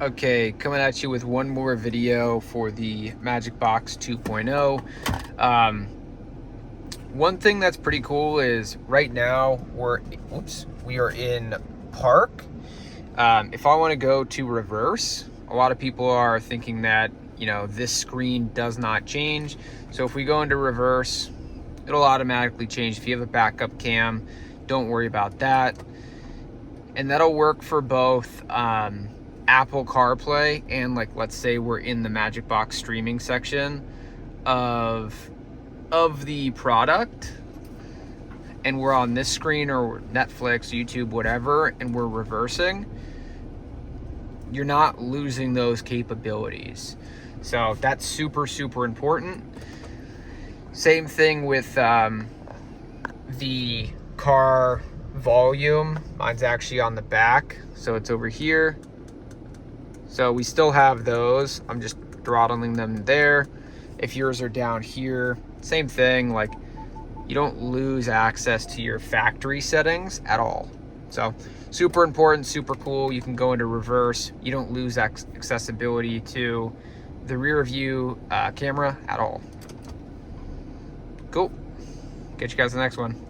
Okay, coming at you with one more video for the Magic Box 2.0. One thing that's pretty cool is right now we are in park. If I want to go to reverse, a lot of people are thinking that, this screen does not change. So if we go into reverse, it'll automatically change. If you have a backup cam, don't worry about that. And that'll work for both Apple CarPlay and, like, let's say we're in the Magic Box streaming section of the product and we're on this screen or Netflix, YouTube, whatever, and we're reversing, you're not losing those capabilities. So that's super, super important. Same thing with the car volume. Mine's actually on the back, so it's over here. So we still have those. I'm just throttling them there. If yours are down here, same thing. Like, you don't lose access to your factory settings at all. So super important, super cool. You can go into reverse. You don't lose accessibility to the rear view camera at all. Cool. Catch you guys in the next one.